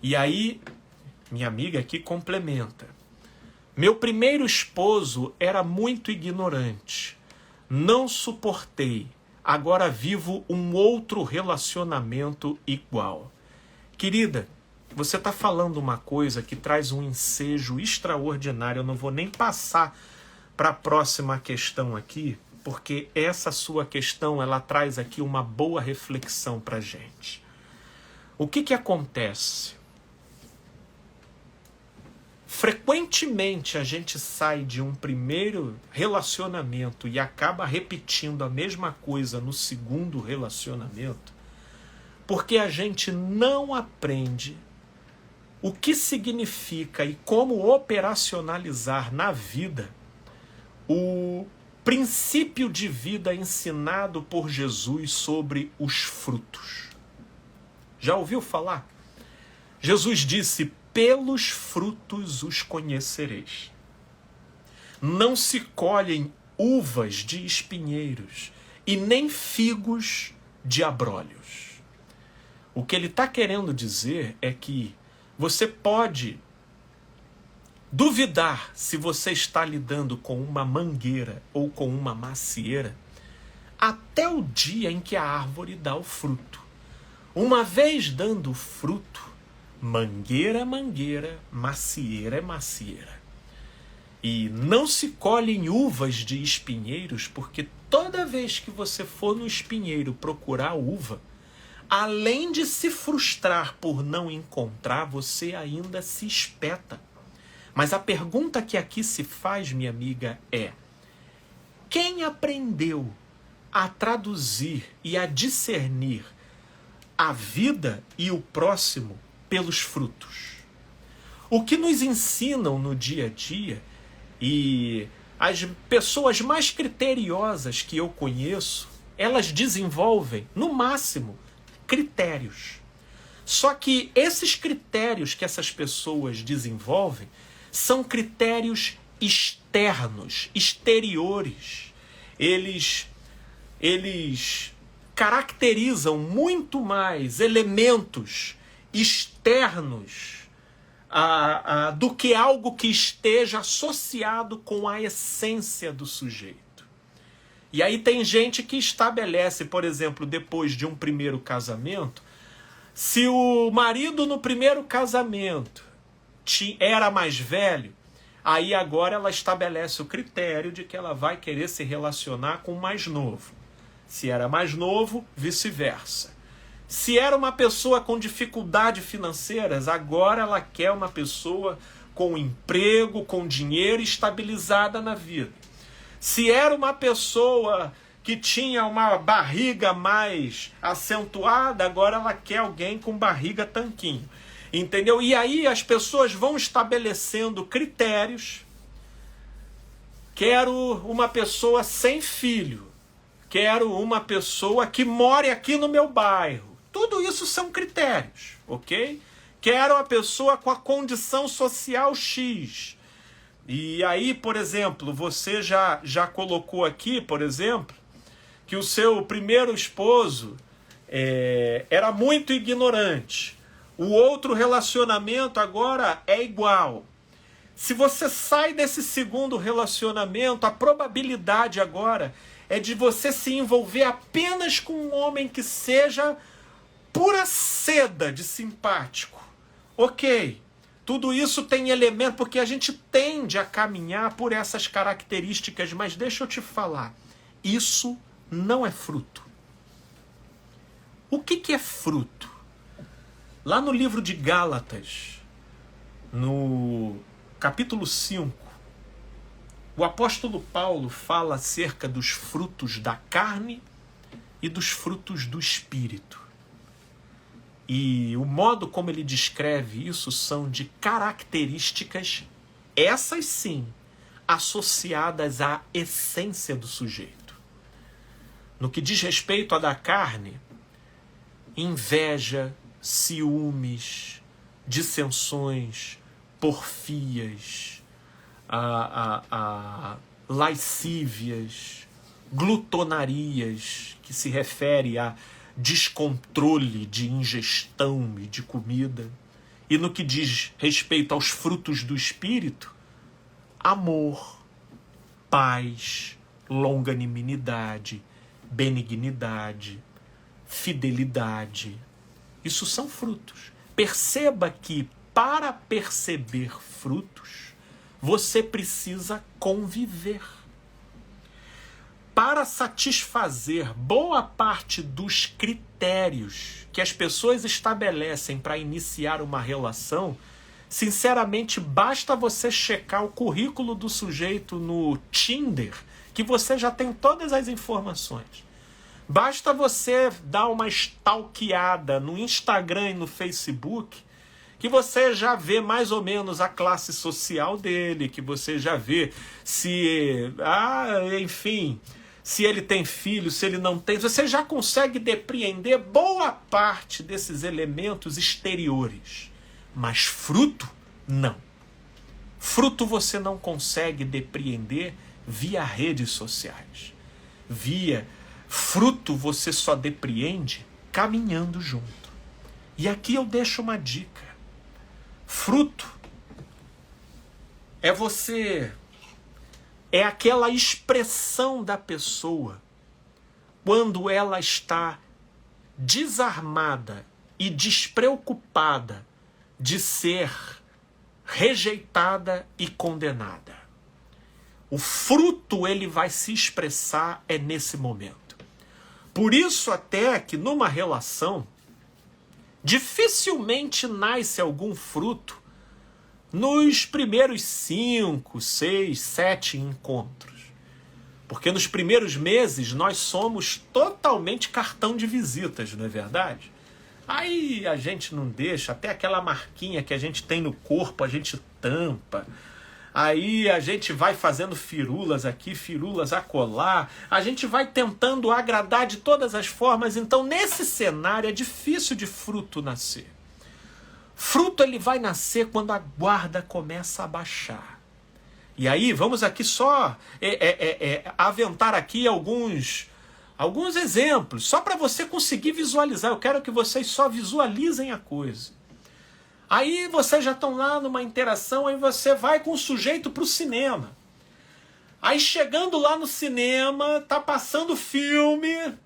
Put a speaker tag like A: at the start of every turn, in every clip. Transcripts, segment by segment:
A: E aí, minha amiga aqui complementa. Meu primeiro esposo era muito ignorante. Não suportei. Agora vivo um outro relacionamento igual. Querida, você está falando uma coisa que traz um ensejo extraordinário. Eu não vou nem passar para a próxima questão aqui, porque essa sua questão ela traz aqui uma boa reflexão para a gente. O que acontece? Frequentemente a gente sai de um primeiro relacionamento e acaba repetindo a mesma coisa no segundo relacionamento, porque a gente não aprende o que significa e como operacionalizar na vida o princípio de vida ensinado por Jesus sobre os frutos. Já ouviu falar? Jesus disse: pelos frutos os conhecereis. Não se colhem uvas de espinheiros e nem figos de abrolhos. O que ele está querendo dizer é que você pode duvidar se você está lidando com uma mangueira ou com uma macieira até o dia em que a árvore dá o fruto. Uma vez dando fruto, mangueira é mangueira, macieira é macieira. E não se colhem uvas de espinheiros, porque toda vez que você for no espinheiro procurar uva, além de se frustrar por não encontrar, você ainda se espeta. Mas a pergunta que aqui se faz, minha amiga, é: quem aprendeu a traduzir e a discernir a vida e o próximo pelos frutos? O que nos ensinam no dia a dia, e as pessoas mais criteriosas que eu conheço, elas desenvolvem, no máximo, critérios. Só que esses critérios que essas pessoas desenvolvem são critérios externos, exteriores. Eles caracterizam muito mais elementos externos do que algo que esteja associado com a essência do sujeito. E aí tem gente que estabelece, por exemplo, depois de um primeiro casamento, se o marido no primeiro casamento era mais velho, aí agora ela estabelece o critério de que ela vai querer se relacionar com o mais novo. Se era mais novo, vice-versa. Se era uma pessoa com dificuldades financeiras, agora ela quer uma pessoa com emprego, com dinheiro, estabilizada na vida. Se era uma pessoa que tinha uma barriga mais acentuada, agora ela quer alguém com barriga tanquinho. Entendeu? E aí as pessoas vão estabelecendo critérios. Quero uma pessoa sem filho. Quero uma pessoa que more aqui no meu bairro. Tudo isso são critérios, ok? Quero uma pessoa com a condição social X. E aí, por exemplo, você já colocou aqui, por exemplo, que o seu primeiro esposo era muito ignorante. O outro relacionamento agora é igual. Se você sai desse segundo relacionamento, a probabilidade agora é de você se envolver apenas com um homem que seja pura seda de simpático. Ok, tudo isso tem elemento, porque a gente tende a caminhar por essas características, mas deixa eu te falar, isso não é fruto. O que é fruto? Lá no livro de Gálatas, no capítulo 5, o apóstolo Paulo fala acerca dos frutos da carne e dos frutos do espírito. E o modo como ele descreve isso são de características, essas sim, associadas à essência do sujeito. No que diz respeito à da carne, inveja, ciúmes, dissensões, porfias, lascívias, glutonarias, que se refere a descontrole de ingestão e de comida, E no que diz respeito aos frutos do Espírito, amor, paz, longanimidade, benignidade, fidelidade. Isso são frutos. Perceba que para perceber frutos, você precisa conviver. Para satisfazer boa parte dos critérios que as pessoas estabelecem para iniciar uma relação, sinceramente, basta você checar o currículo do sujeito no Tinder, que você já tem todas as informações. Basta você dar uma stalkeada no Instagram e no Facebook, que você já vê mais ou menos a classe social dele, que você já vê se, enfim, se ele tem filho, se ele não tem. Você já consegue depreender boa parte desses elementos exteriores. Mas fruto, não. Fruto você não consegue depreender via redes sociais. Fruto você só depreende caminhando junto. E aqui eu deixo uma dica. Fruto é aquela expressão da pessoa quando ela está desarmada e despreocupada de ser rejeitada e condenada. O fruto ele vai se expressar nesse momento. Por isso até que numa relação dificilmente nasce algum fruto nos primeiros 5, 6, 7 encontros. Porque nos primeiros meses nós somos totalmente cartão de visitas, não é verdade? Aí a gente não deixa, até aquela marquinha que a gente tem no corpo, a gente tampa. Aí a gente vai fazendo firulas aqui, firulas acolá. A gente vai tentando agradar de todas as formas. Então, nesse cenário, é difícil de fruto nascer. Fruto ele vai nascer quando a guarda começa a baixar. E aí, vamos aqui só aventar aqui alguns exemplos, só para você conseguir visualizar. Eu quero que vocês só visualizem a coisa. Aí vocês já estão lá numa interação, aí você vai com o sujeito para o cinema. Aí chegando lá no cinema, tá passando filme,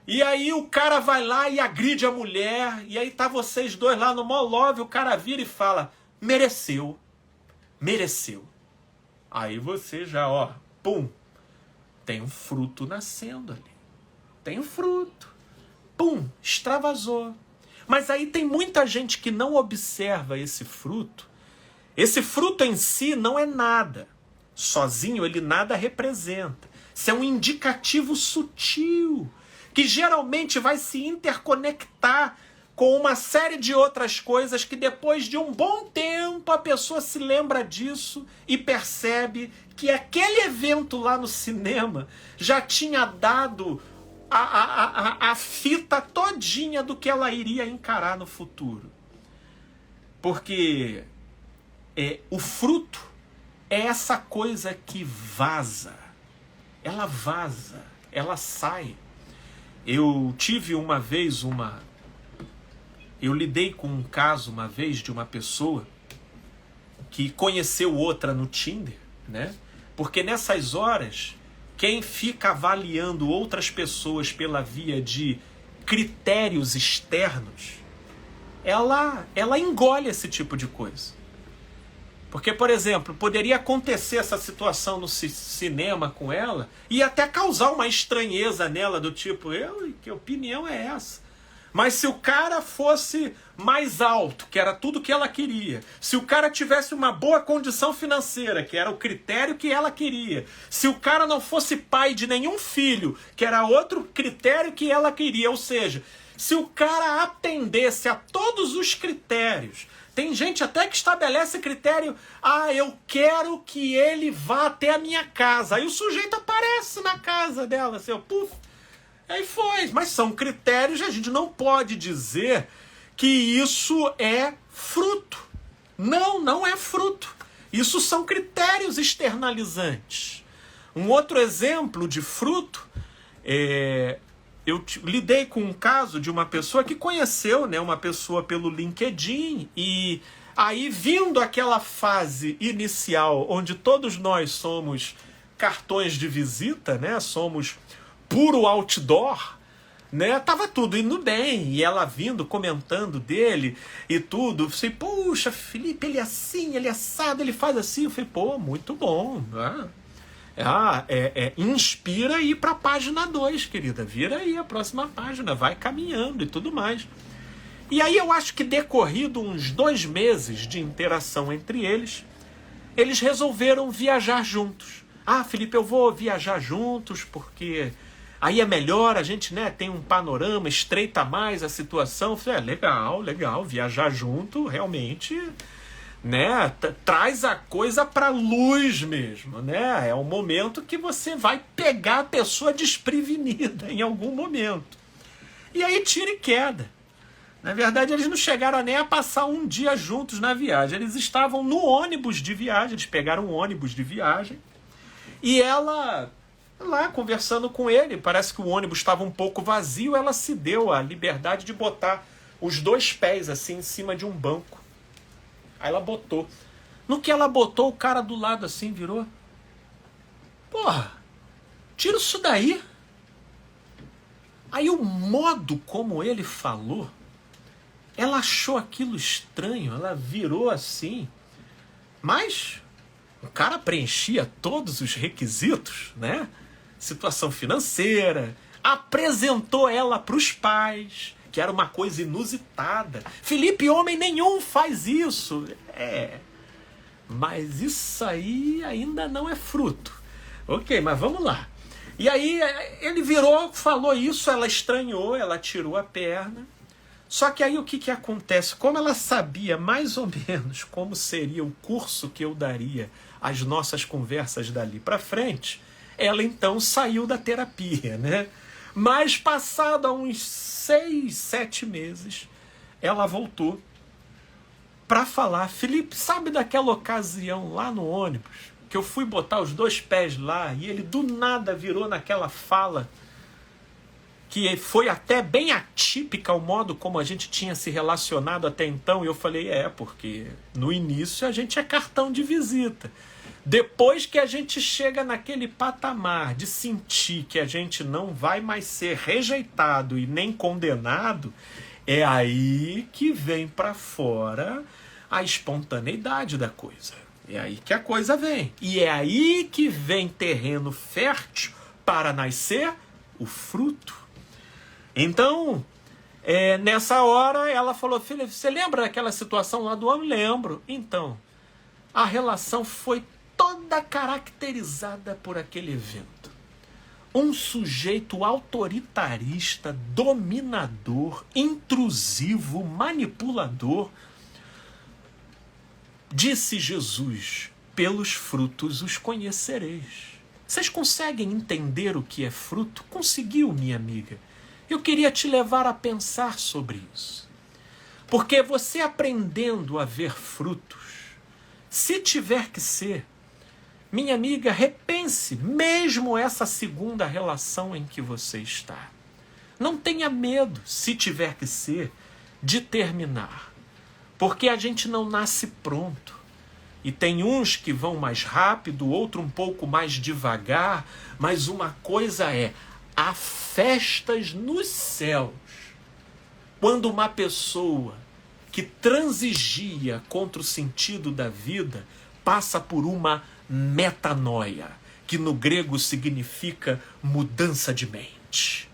A: e aí o cara vai lá e agride a mulher, e aí tá vocês dois lá no mó love, o cara vira e fala, mereceu, mereceu. Aí você já, pum, tem um fruto nascendo ali. Tem um fruto. Pum, extravasou. Mas aí tem muita gente que não observa esse fruto. Esse fruto em si não é nada. Sozinho ele nada representa. Isso é um indicativo sutil, que geralmente vai se interconectar com uma série de outras coisas que depois de um bom tempo a pessoa se lembra disso e percebe que aquele evento lá no cinema já tinha dado a fita todinha do que ela iria encarar no futuro. Porque o fruto é essa coisa que vaza. Ela vaza, ela sai. Eu tive uma vez eu lidei com um caso uma vez de uma pessoa que conheceu outra no Tinder, né? Porque nessas horas, quem fica avaliando outras pessoas pela via de critérios externos, ela engole esse tipo de coisa. Porque, por exemplo, poderia acontecer essa situação no cinema com ela e até causar uma estranheza nela, do tipo, que opinião é essa? Mas se o cara fosse mais alto, que era tudo que ela queria, se o cara tivesse uma boa condição financeira, que era o critério que ela queria, se o cara não fosse pai de nenhum filho, que era outro critério que ela queria, ou seja, se o cara atendesse a todos os critérios. Tem gente até que estabelece critério, eu quero que ele vá até a minha casa. Aí o sujeito aparece na casa dela, assim, puf. Aí foi, mas são critérios, a gente não pode dizer que isso é fruto. Não, não é fruto. Isso são critérios externalizantes. Um outro exemplo de fruto lidei com um caso de uma pessoa que conheceu, né, uma pessoa pelo LinkedIn, e aí, vindo aquela fase inicial onde todos nós somos cartões de visita, né, somos puro outdoor, né, tava tudo indo bem, e ela vindo, comentando dele e tudo, eu falei, puxa, Felipe, ele é assim, ele é assado, ele faz assim, eu falei, pô, muito bom, né? Inspira e ir para a página 2, querida. Vira aí a próxima página, vai caminhando e tudo mais. E aí eu acho que decorrido uns 2 meses de interação entre eles, eles resolveram viajar juntos. Ah, Felipe, eu vou viajar juntos porque aí é melhor, a gente, né, tem um panorama, estreita mais a situação. Eu falei, legal, viajar junto realmente, né, traz a coisa para luz mesmo, né? É um momento que você vai pegar a pessoa desprevenida em algum momento. E aí tira e queda. Na verdade, eles não chegaram nem a passar um dia juntos na viagem. Eles estavam no ônibus de viagem, eles pegaram um ônibus de viagem. E ela, lá conversando com ele, parece que o ônibus estava um pouco vazio, ela se deu a liberdade de botar os 2 pés assim em cima de um banco. Aí ela botou. No que ela botou, o cara do lado assim virou. Porra, tira isso daí. Aí o modo como ele falou, ela achou aquilo estranho, ela virou assim. Mas o cara preenchia todos os requisitos, né? Situação financeira, apresentou ela para os pais, que era uma coisa inusitada. Felipe, homem nenhum faz isso. Mas isso aí ainda não é fruto. Ok, mas vamos lá. E aí ele virou, falou isso, ela estranhou, ela tirou a perna. Só que aí o que acontece? Como ela sabia mais ou menos como seria o curso que eu daria às nossas conversas dali para frente, ela então saiu da terapia, né? Mas passado uns 6, 7 meses, ela voltou para falar, Felipe, sabe daquela ocasião lá no ônibus, que eu fui botar os 2 pés lá e ele do nada virou naquela fala que foi até bem atípica o modo como a gente tinha se relacionado até então, e eu falei, porque no início a gente é cartão de visita. Depois que a gente chega naquele patamar de sentir que a gente não vai mais ser rejeitado e nem condenado, é aí que vem para fora a espontaneidade da coisa. É aí que a coisa vem. E é aí que vem terreno fértil para nascer o fruto. Então, nessa hora, ela falou, filha, você lembra daquela situação lá do homem? Lembro. Então, a relação foi toda caracterizada por aquele evento. Um sujeito autoritarista, dominador, intrusivo, manipulador. Disse Jesus, pelos frutos os conhecereis. Vocês conseguem entender o que é fruto? Conseguiu, minha amiga. Eu queria te levar a pensar sobre isso. Porque você aprendendo a ver frutos, se tiver que ser, minha amiga, repense mesmo essa segunda relação em que você está. Não tenha medo, se tiver que ser, de terminar. Porque a gente não nasce pronto. E tem uns que vão mais rápido, outro um pouco mais devagar, mas uma coisa há festas nos céus. Quando uma pessoa que transigia contra o sentido da vida passa por uma metanoia, que no grego significa mudança de mente.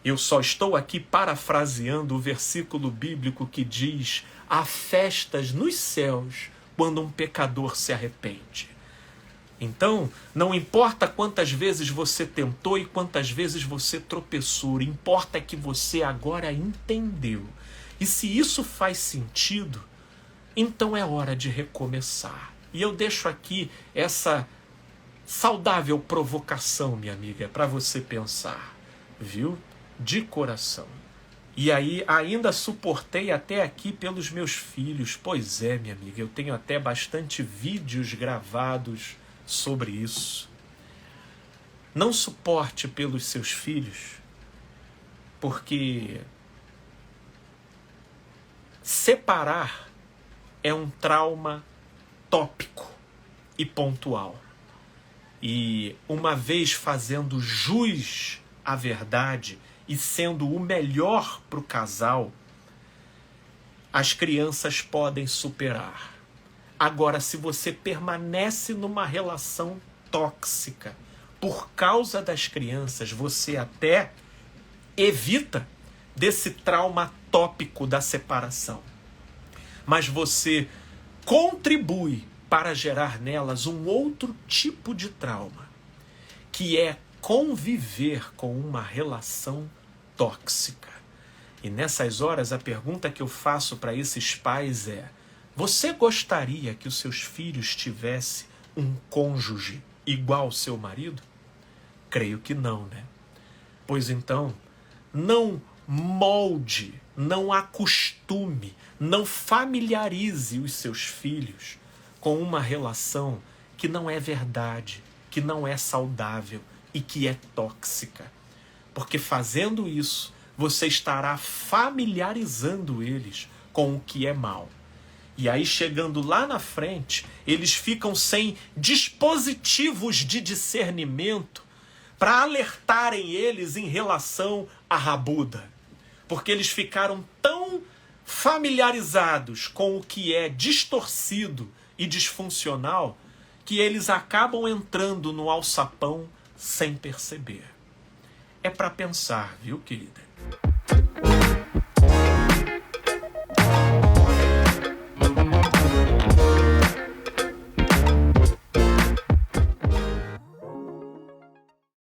A: Eu só estou aqui parafraseando o versículo bíblico que diz: há festas nos céus quando um pecador se arrepende. Então, não importa quantas vezes você tentou e quantas vezes você tropeçou, importa que você agora entendeu. E se isso faz sentido, então é hora de recomeçar. E eu deixo aqui essa saudável provocação, minha amiga, para você pensar, viu? De coração. E aí ainda suportei até aqui pelos meus filhos. Pois é, minha amiga, eu tenho até bastante vídeos gravados sobre isso. Não suporte pelos seus filhos, porque separar é um trauma tópico e pontual. E uma vez fazendo jus à verdade e sendo o melhor para o casal, as crianças podem superar. Agora, se você permanece numa relação tóxica por causa das crianças, você até evita desse trauma tópico da separação. Mas você contribui para gerar nelas um outro tipo de trauma, que é conviver com uma relação tóxica. E nessas horas, a pergunta que eu faço para esses pais é: você gostaria que os seus filhos tivessem um cônjuge igual ao seu marido? Creio que não, né? Pois então, não molde, não acostume, não familiarize os seus filhos com uma relação que não é verdade, que não é saudável e que é tóxica. Porque fazendo isso, você estará familiarizando eles com o que é mal. E aí, chegando lá na frente, eles ficam sem dispositivos de discernimento para alertarem eles em relação à rabuda. Porque eles ficaram tão familiarizados com o que é distorcido e disfuncional que eles acabam entrando no alçapão sem perceber. É para pensar, viu, querida?